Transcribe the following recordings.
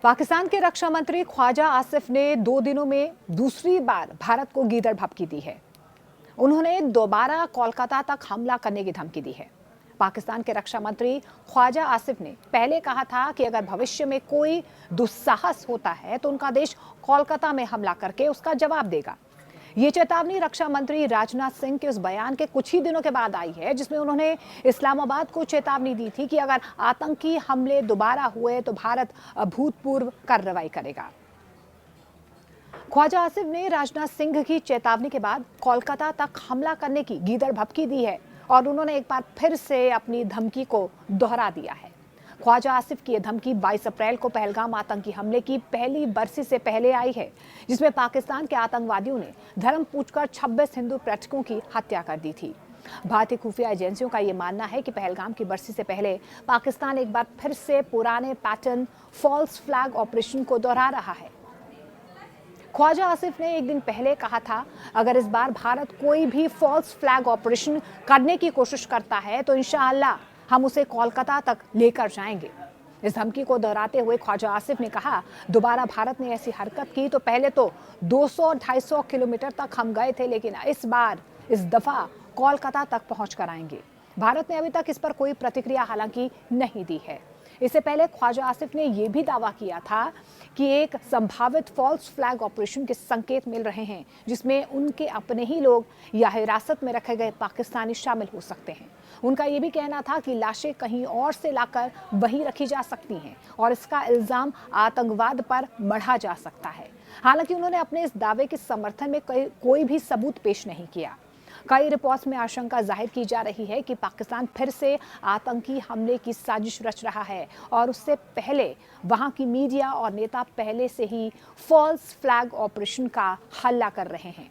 पाकिस्तान के रक्षा मंत्री ख्वाजा आसिफ ने 2 दिनों में दूसरी बार भारत को गीदड़ भभकी दी है। उन्होंने दोबारा कोलकाता तक हमला करने की धमकी दी है। पाकिस्तान के रक्षा मंत्री ख्वाजा आसिफ ने पहले कहा था कि अगर भविष्य में कोई दुस्साहस होता है तो उनका देश कोलकाता में हमला करके उसका जवाब देगा। ये चेतावनी रक्षा मंत्री राजनाथ सिंह के उस बयान के कुछ ही दिनों के बाद आई है जिसमें उन्होंने इस्लामाबाद को चेतावनी दी थी कि अगर आतंकी हमले दोबारा हुए तो भारत अभूतपूर्व कार्रवाई करेगा। ख्वाजा आसिफ ने राजनाथ सिंह की चेतावनी के बाद कोलकाता तक हमला करने की गीदड़ भभकी दी है और उन्होंने एक बार फिर से अपनी धमकी को दोहरा दिया है। ख्वाजा आसिफ की यह धमकी 22 अप्रैल को पहलगाम आतंकी हमले की पहली बरसी से पहले आई है, जिसमें पाकिस्तान के आतंकवादियों ने धर्म पूछकर 26 हिंदू पर्यटकों की हत्या कर दी थी। भारतीय खुफिया एजेंसियों का यह मानना है कि पहलगाम की बरसी से पहले पाकिस्तान एक बार फिर से पुराने पैटर्न फॉल्स फ्लैग ऑपरेशन को दोहरा रहा है। ख्वाजा आसिफ ने एक दिन पहले कहा था, अगर इस बार भारत कोई भी फॉल्स फ्लैग ऑपरेशन करने की कोशिश करता है तो इंशाअल्लाह हम उसे कोलकाता तक लेकर जाएंगे। इस धमकी को दोहराते हुए ख्वाजा आसिफ ने कहा, दोबारा भारत ने ऐसी हरकत की तो पहले तो 200-250 किलोमीटर तक हम गए थे, लेकिन इस दफा कोलकाता तक पहुंच कर आएंगे। भारत ने अभी तक इस पर कोई प्रतिक्रिया हालांकि नहीं दी है। इससे पहले ख्वाजा आसिफ ने यह भी दावा किया था कि एक संभावित फॉल्स फ्लैग ऑपरेशन के संकेत मिल रहे हैं, जिसमें उनके अपने ही लोग या हिरासत में रखे गए पाकिस्तानी शामिल हो सकते हैं। उनका यह भी कहना था कि लाशें कहीं और से लाकर वहीं रखी जा सकती हैं और इसका इल्जाम आतंकवाद पर मढ़ा जा सकता है। हालांकि उन्होंने अपने इस दावे के समर्थन में कोई भी सबूत पेश नहीं किया। कई रिपोर्ट्स में आशंका जाहिर की जा रही है कि पाकिस्तान फिर से आतंकी हमले की साजिश रच रहा है और उससे पहले वहां की मीडिया और नेता पहले से ही फॉल्स फ्लैग ऑपरेशन का हल्ला कर रहे हैं।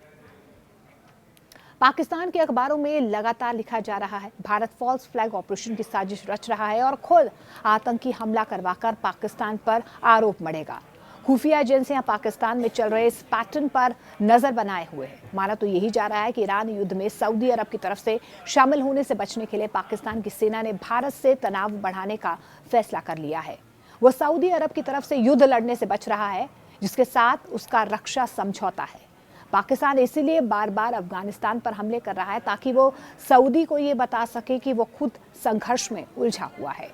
पाकिस्तान के अखबारों में लगातार लिखा जा रहा है, भारत फॉल्स फ्लैग ऑपरेशन की साजिश रच रहा है और खुद आतंकी हमला करवाकर पाकिस्तान पर आरोप मढ़ेगा। खुफिया एजेंसियां पाकिस्तान में चल रहे इस पैटर्न पर नजर बनाए हुए हैं। माना तो यही जा रहा है कि ईरान युद्ध में सऊदी अरब की तरफ से शामिल होने से बचने के लिए पाकिस्तान की सेना ने भारत से तनाव बढ़ाने का फैसला कर लिया है। वह सऊदी अरब की तरफ से युद्ध लड़ने से बच रहा है, जिसके साथ उसका रक्षा समझौता है। पाकिस्तान इसीलिए बार बार अफगानिस्तान पर हमले कर रहा है ताकि वो सऊदी को ये बता सके कि वो खुद संघर्ष में उलझा हुआ है।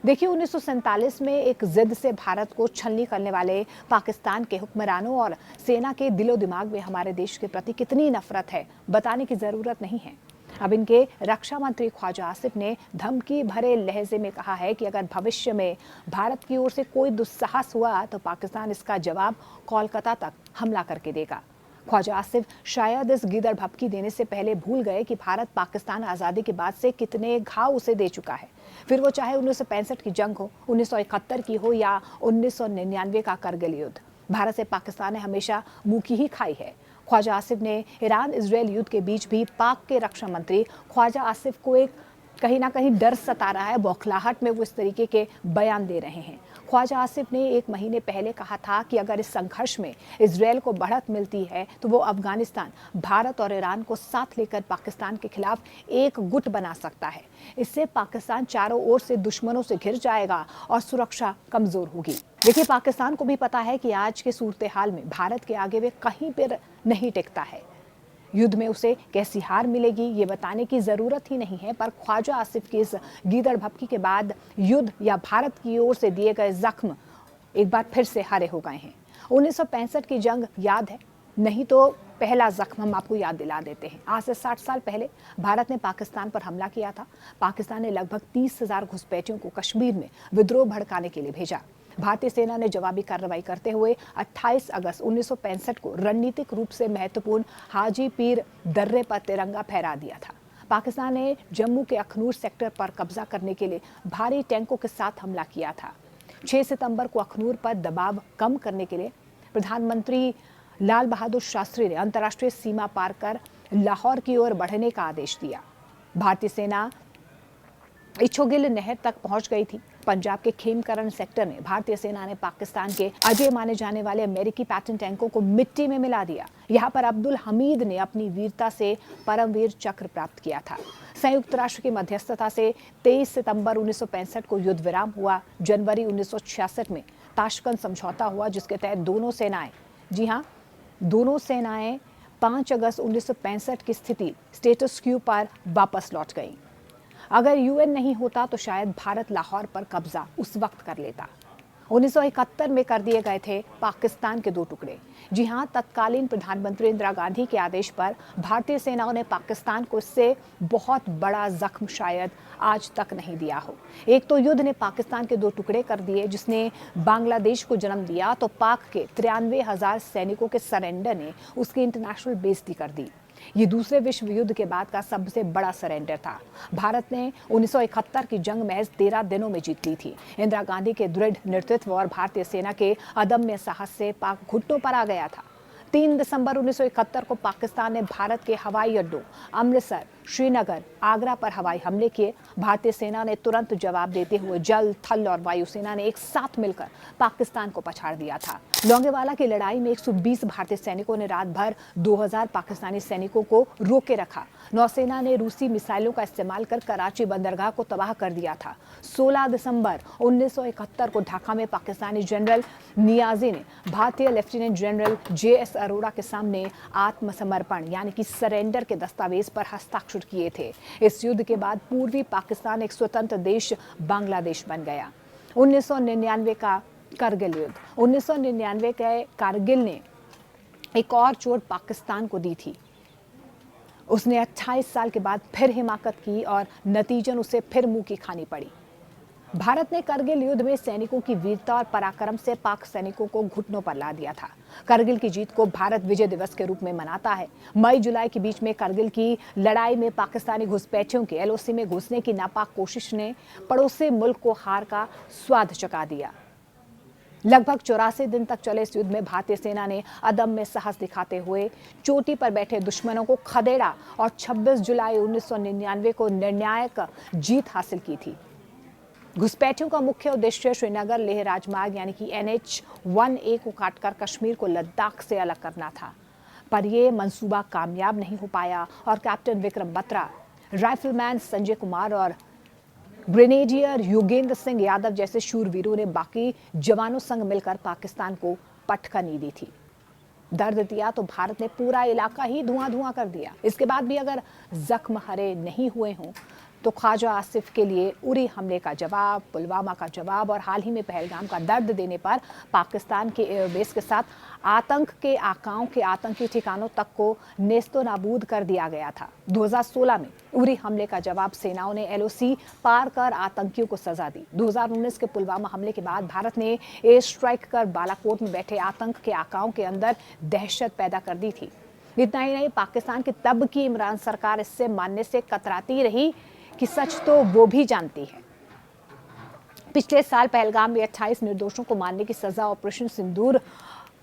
देखिए, 1947 में एक जिद से भारत को छलनी करने वाले पाकिस्तान के हुक्मरानों और सेना के दिलो दिमाग में हमारे देश के प्रति कितनी नफरत है, बताने की जरूरत नहीं है। अब इनके रक्षा मंत्री ख्वाजा आसिफ ने धमकी भरे लहजे में कहा है कि अगर भविष्य में भारत की ओर से कोई दुस्साहस हुआ तो पाकिस्तान इसका जवाब कोलकाता तक हमला करके देगा। ख्वाजा आसिफ शायद इस गीदड़ भभकी देने से पहले भूल गए कि भारत पाकिस्तान आज़ादी के बाद से कितने घाव उसे दे चुका है, फिर वो चाहे 1965 की जंग हो, 1971 की हो या 1999 का करगिल युद्ध। भारत से पाकिस्तान ने हमेशा मुंह की ही खाई है। ख्वाजा आसिफ ने ईरान इजरायल युद्ध के बीच भी पाक के रक्षा मंत्री ख्वाजा आसिफ को एक कहीं ना कहीं डर सता रहा है, बौखलाहट में वो इस तरीके के बयान दे रहे हैं। ख्वाजा आसिफ ने 1 महीने पहले कहा था कि अगर इस संघर्ष में इजरायल को बढ़त मिलती है तो वो अफगानिस्तान, भारत और ईरान को साथ लेकर पाकिस्तान के खिलाफ एक गुट बना सकता है। इससे पाकिस्तान चारों ओर से दुश्मनों से घिर जाएगा और सुरक्षा कमजोर होगी। देखिए, पाकिस्तान को भी पता है कि आज के सूरत हाल में भारत के आगे वे कहीं पर नहीं टिकता है। युद्ध में उसे कैसी हार मिलेगी ये बताने की जरूरत ही नहीं है, पर ख्वाजा आसिफ की इस गीदड़ भभकी के बाद युद्ध या भारत की ओर से दिए गए जख्म एक बार फिर से हरे हो गए हैं। 1965 की जंग याद है? नहीं तो पहला जख्म हम आपको याद दिला देते हैं। आज से 60 साल पहले भारत ने पाकिस्तान पर हमला किया था। पाकिस्तान ने लगभग 30,000 घुसपैठियों को कश्मीर में विद्रोह भड़काने के लिए भेजा। भारतीय सेना ने जवाबी कार्रवाई करते हुए 28 अगस्त 1965 को रणनीतिक रूप से महत्वपूर्ण हाजी पीर दर्रे पर तिरंगा फहरा दिया था। पाकिस्तान ने जम्मू के अखनूर सेक्टर पर कब्जा करने के लिए भारी टैंकों के साथ हमला किया था। 6 सितंबर को अखनूर पर दबाव कम करने के लिए प्रधानमंत्री लाल बहादुर शास्त्री ने अंतर्राष्ट्रीय सीमा पार कर लाहौर की ओर बढ़ने का आदेश दिया। भारतीय सेना इच्छोगिल नहर तक पहुंच गई थी। पंजाब के खेमकरण सेक्टर में भारतीय सेना ने पाकिस्तान के अजय माने जाने वाले अमेरिकी पैटर्न टैंकों को मिट्टी में मिला दिया। यहाँ पर अब्दुल हमीद ने अपनी वीरता से परमवीर चक्र प्राप्त किया था। संयुक्त राष्ट्र की मध्यस्थता से 23 सितंबर 1965 को युद्ध विराम हुआ। जनवरी 1966 में ताशकंद समझौता हुआ, जिसके तहत दोनों सेनाएं, जी हाँ, दोनों सेनाएं 5 अगस्त 1965 की स्थिति स्टेटस क्यू पर वापस लौट गईं। अगर यूएन नहीं होता तो शायद भारत लाहौर पर कब्जा उस वक्त कर लेता। 1971 में कर दिए गए थे पाकिस्तान के 2 टुकड़े। जी हां, तत्कालीन प्रधानमंत्री इंदिरा गांधी के आदेश पर भारतीय सेनाओं ने पाकिस्तान को इससे बहुत बड़ा जख्म शायद आज तक नहीं दिया हो। एक तो युद्ध ने पाकिस्तान के 2 टुकड़े कर दिए, जिसने बांग्लादेश को जन्म दिया, तो पाक के 93,000 सैनिकों के सरेंडर ने उसकी इंटरनेशनल बेइज्जती कर दी। ये दूसरे विश्व युद्ध के बाद का सबसे बड़ा सरेंडर था। भारत ने 1971 की जंग महज 13 दिनों में जीत ली थी। इंदिरा गांधी के दृढ़ नेतृत्व और भारतीय सेना के अदम्य साहस से पाक घुटनों पर आ गया था। 3 दिसंबर 1971 को पाकिस्तान ने भारत के हवाई अड्डों अमृतसर, श्रीनगर, आगरा पर हवाई हमले किए। भारतीय सेना ने तुरंत जवाब देते हुए जल, थल और वायुसेना ने एक साथ मिलकर पाकिस्तान को पछाड़ दिया था। लोंगेवाला की लड़ाई में 120 भारतीय सैनिकों ने रात भर 2000 पाकिस्तानी सैनिकों को रोके रखा। नौसेना ने रूसी मिसाइलों का इस्तेमाल कर कराची बंदरगाह को तबाह कर दिया था। 16 दिसंबर 1971 को ढाका में पाकिस्तानी जनरल नियाजी ने भारतीय लेफ्टिनेंट जनरल JS अरोड़ा के सामने आत्मसमर्पण यानी कि सरेंडर के दस्तावेज पर हस्ताक्षर किए थे। इस युद्ध के बाद पूर्वी पाकिस्तान एक स्वतंत्र देश बांग्लादेश बन गया। 1999 का करगिल युद्ध। 1999 के कारगिल ने एक और चोट पाकिस्तान को दी थी। उसने 28 साल के बाद फिर हिमाकत की और नतीजन उसे फिर मुंह की खानी पड़ी। भारत ने करगिल युद्ध में सैनिकों की वीरता और पराक्रम से पाक सैनिकों को घुटनों पर ला दिया था। करगिल की जीत को भारत विजय दिवस के रूप में मनाता है। मई जुलाई के बीच में करगिल की लड़ाई में पाकिस्तानी घुसपैठियों के LOC में घुसने की नापाक कोशिश ने पड़ोसी मुल्क को हार का स्वाद चखा दिया। लगभग 84 दिन तक चले इस युद्ध में भारतीय सेना ने अदम्य साहस दिखाते हुए चोटी पर बैठे दुश्मनों को खदेड़ा और 26 जुलाई 1999 को निर्णायक जीत हासिल की थी। घुसपैठियों का मुख्य उद्देश्य श्रीनगर लेह राजमार्ग यानी कि NH-1A को काटकर कश्मीर को लद्दाख से अलग करना था, पर यह मंसूबा कामयाब नहीं हो पाया और कैप्टन विक्रम बत्रा, राइफलमैन संजय कुमार और ग्रेनेडियर योगेंद्र सिंह यादव जैसे शूरवीरों ने बाकी जवानों संग मिलकर पाकिस्तान को पटखनी दी थी। दर्द दिया तो भारत ने पूरा इलाका ही धुआं-धुआं कर दिया। इसके बाद भी अगर जख्म हरे नहीं हुए हों तो ख्वाजा आसिफ के लिए उरी हमले का जवाब, पुलवामा का जवाब और हाल ही में पहलगाम का दर्द देने पर पाकिस्तान के एयरबेस के साथ आतंक के आकाओं के आतंकी ठिकानों तक को नेस्तो नाबूद कर दिया गया था। 2016 में उरी हमले का जवाब सेनाओं ने LOC पार कर आतंकियों को सजा दी। 2019 के पुलवामा हमले के बाद भारत ने एयर स्ट्राइक कर बालाकोट में बैठे आतंक के आकाओं के अंदर दहशत पैदा कर दी थी। इतना ही नहीं, पाकिस्तान की तब की इमरान सरकार इससे मानने से कतराती रही कि सच तो वो भी जानती है। पिछले साल पहलगाम में 28 निर्दोषों को मारने की सजा ऑपरेशन सिंदूर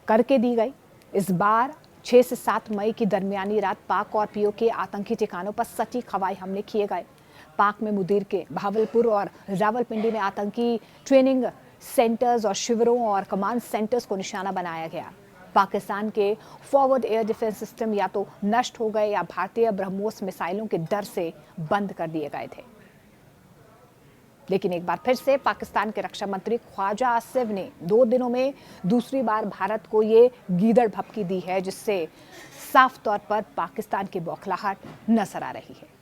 करके दी गई। इस बार 6 से 7 मई की दरमियानी रात पाक और POK आतंकी ठिकानों पर सटीक हवाई हमले किए गए। पाक में मुदीर के भावलपुर और रावलपिंडी में आतंकी ट्रेनिंग सेंटर्स और शिविरों और कमांड सेंटर्स को निशाना बनाया गया। पाकिस्तान के फॉरवर्ड एयर डिफेंस सिस्टम या तो नष्ट हो गए या भारतीय ब्रह्मोस मिसाइलों के डर से बंद कर दिए गए थे। लेकिन एक बार फिर से पाकिस्तान के रक्षा मंत्री ख्वाजा आसिफ ने 2 दिनों में दूसरी बार भारत को ये गीदड़ भपकी दी है, जिससे साफ तौर पर पाकिस्तान की बौखलाहट नजर आ रही है।